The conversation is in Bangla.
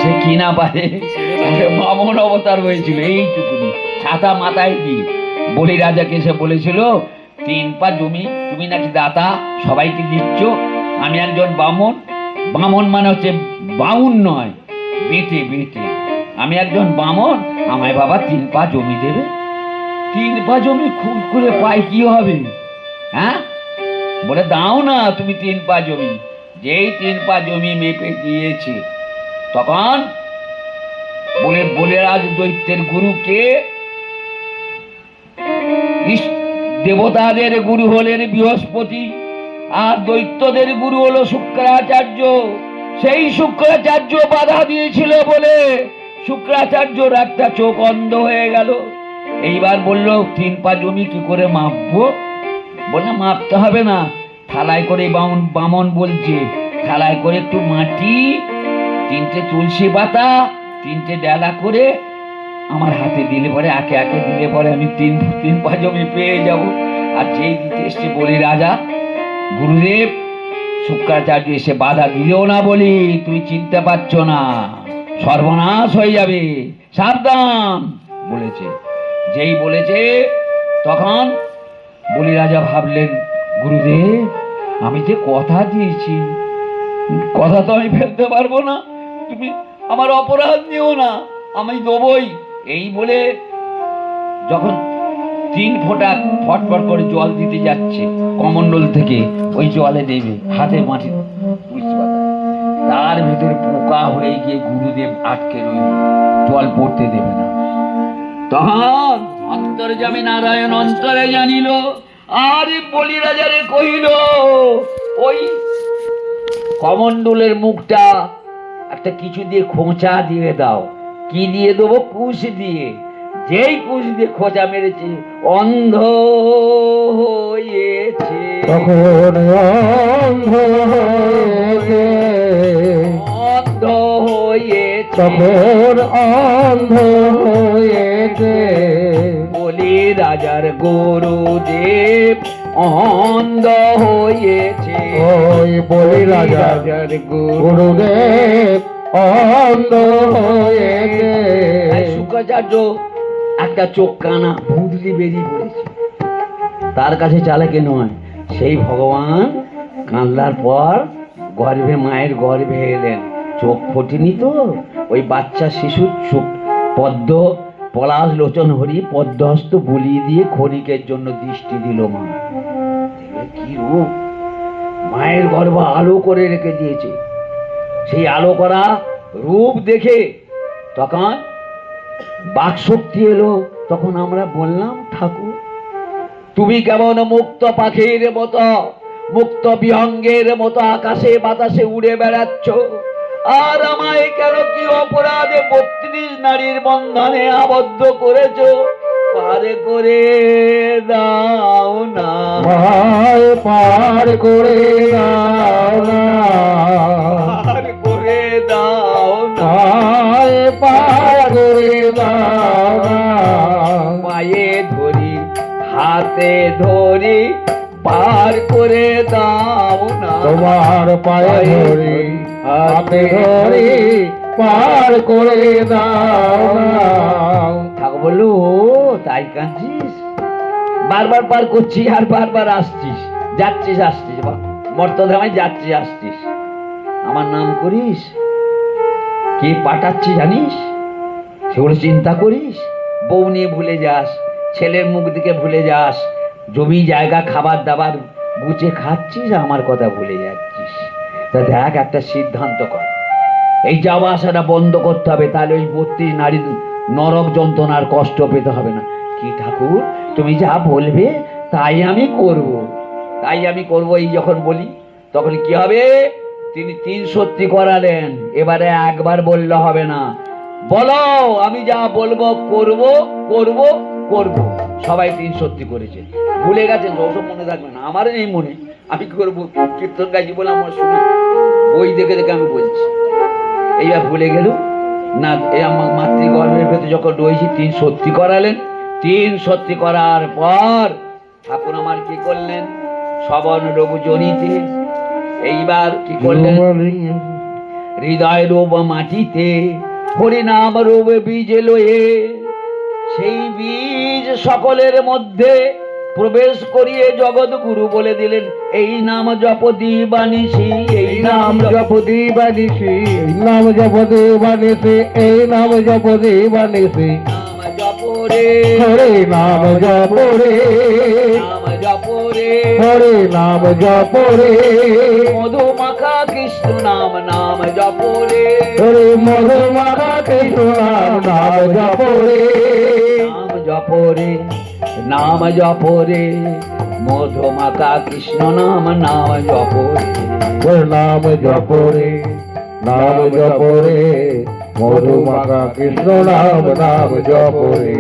সে কি না পারে, বামন অবতার হয়েছিল এইটুকুনি, ছাতা মাথায় দিয়ে। বলি রাজাকে এসে বলেছিল 3 পা জমি তুমি নাকি দাতা সবাইকে দিচ্ছ, আমি একজন বামন, বামন মানে হচ্ছে বাউন নয়, বেটে বেটে, আমি একজন বামন, আমায় বাবা 3 পা জমি দেবে। 3 পা জমি খুব করে পাই কি হবে? হ্যাঁ, বলে দাও না তুমি 3 পা জমি। যেই 3 পা জমি মেপে দিয়েছে, তখন বলে রাজ দৈত্যের গুরুকে, দেবতাদের গুরু হলেন বৃহস্পতি, আর দৈত্যদের গুরু হলো শুক্রাচার্য। সেই শুক্রাচার্য বাধা দিয়েছিল বলে শুক্রাচার্যর একটা চোখ অন্ধ হয়ে গেল। এইবার বলল 3 পা জমি কি করে মাপবো? বলে মাপতে হবে না, থালায় করে বামন বলছে, থালায় করে একটু মাটি, 3টে তুলসী পাতা, 3টে ডালা করে আমার হাতে দিলে পরে, একে একে দিলে পরে আমি 3 পা জমি পেয়ে যাব। আর যেই দিতে এসছে বলি রাজা, গুরুদেব শুক্রাচার্য এসে বাধা দিলেও না, বলি তুই চিনতে পারছ না, সর্বনাশ হয়ে যাবে, সাবধান বলেছে। যেই বলেছে তখন বলি রাজা ভাবলেন, গুরুদেব আমি যে কথা দিয়েছি, কথা তো আমি ফেলতে পারবো না, তুমি আমার অপরাধ নিও না, আমি দেবই। এই বলে যখন 3 ফোঁটা ফটফট করে জল দিতে যাচ্ছে কমণ্ডল থেকে, ওই জলে দেবে হাতে মাটি তুলসী পাতা, তার ভেতরে পোকা হয়ে গিয়ে গুরুদেব আটকে রইল, জল পড়তে দেবে না। তখন অন্তর্যামী নারায়ণ অন্তরে জানিল, আর বলি রাজারে কহিল, ওই কমণ্ডলের মুখটা একটা কিছু দিয়ে খোঁচা দিয়ে দাও। কি দিয়ে দেবো? কুশ দিয়ে। যেই কুশ দিয়ে খোঁচা মেরেছে, অন্ধ হয়েছে। তখন অন্ধ হয়েছে, অন্ধ হয়েছে, তখন অন্ধ হয়েছে। বলি রাজার গুরুদেব অন্ধ হয়েছে। ওই বলি রাজার গুরুদেব অন্ধ হয়েছে। শুক্রাচার্য একটা চোখ কানা ভুতলি বেরিয়ে পড়েছে, তার কাছে চালাকে নয়, সেই ভগবান কাঁদলার পর গর্ভে, মায়ের গর্ভে এলেন, চোখ ফোটেনি তো, ওই বাচ্চা শিশুর চোখ পদ্ম পলাশ লোচন হরি পদ্মহস্ত বুলিয়ে দিয়ে ক্ষণিকের জন্য দৃষ্টি দিল। মা কি রূপ, মায়ের গর্ভ আলো করে রেখে দিয়েছে। সেই আলো করা রূপ দেখে তখন বাক শক্তি এলো। তখন আমরা বললাম, ঠাকুর তুমি কেমন মুক্ত পাখির মতো, মুক্ত বিহঙ্গের মতো আকাশে বাতাসে উড়ে বেড়াচ্ছ, আর আমায় কেন কি অপরাধে 32 নারীর বন্ধনে আবদ্ধ করেছো? পার করে দাও না, পার করে দাও না, পার করে দাও না, পার করে দাও না। পায়ে ধরি হাতে ধরি পার করে দাও না, তোমার পায়ে ধরি হাতে ধরি পার করে দাও না। ঠাকুর বললো, তাই কাঁদছিস? বারবার পার করছি আর বারবার আসছিস, যাচ্ছিস আসছিস, মর্তধামায় যাচ্ছিস আসছিস, আমার নাম করিস, কে পাঠাচ্ছি জানিস, সেগুলো চিন্তা করিস, বউ নিয়ে ভুলে যাস, ছেলের মুখ দিকে ভুলে যাস, জমি জায়গা খাবার দাবার গুছে খাচ্ছিস, আমার কথা ভুলে যাচ্ছিস। তা দেখ, একটা সিদ্ধান্ত কর, এই যাওয়া আসাটা বন্ধ করতে হবে, তাহলে ওই 32 নারীর নরক যন্ত্রণার কষ্ট পেতে হবে না। কি ঠাকুর, তুমি যা বলবে তাই আমি করব, তাই আমি করব। এই যখন বলি তখন কি হবে, তিনি 3 সত্যি করালেন। এবারে একবার বললে হবে না, বলো আমি যা বলবো করব করব করব। সবাই 3 সত্যি করেছে, ভুলে গেছেন, ওসব মনে থাকবে না, আমার নেই মনে, আমি কি করবো, কীর্তন গাইছি বলে আমার শুনে বই দেখে দেখে আমি বলছি। এইবার ভুলে গেল না, এই আমার মাতৃগর্ভের ভেতরে যখন রয়েছি 3 সত্যি করালেন। 3 সত্যি করার পর ঠাকুর আমার কি করলেন, শ্রবণ রঘু জনিতে এইবার কি করলেন, হৃদয় রোব মাটিতে, হরিনাম রোবে বীজ লয়ে। সেই বীজ সকলের মধ্যে প্রবেশ করিয়ে জগৎ গুরু বলে দিলেন, এই নাম জপ দিবানিশি, এই নাম নাম জপ দিবানিশি, নাম জপ দিবানিশি, এই নাম জপ দিবানিশি। নাম জপ রে, হরে নাম জপ রে, নাম জপ রে, হরে নাম জপ রে, মধু মাখা কৃষ্ণ নাম, নাম জপ রে, হরে মধু মাখা কৃষ্ণ নাম, নাম জপ রে, নাম জপ রে, নাম জপ রে, মধু মাখা কৃষ্ণ নাম, নাম জপ রে। হরে নাম জপ রে, নাম জপ রে, মধু মাখা কৃষ্ণ নাম, নাম জপ রে।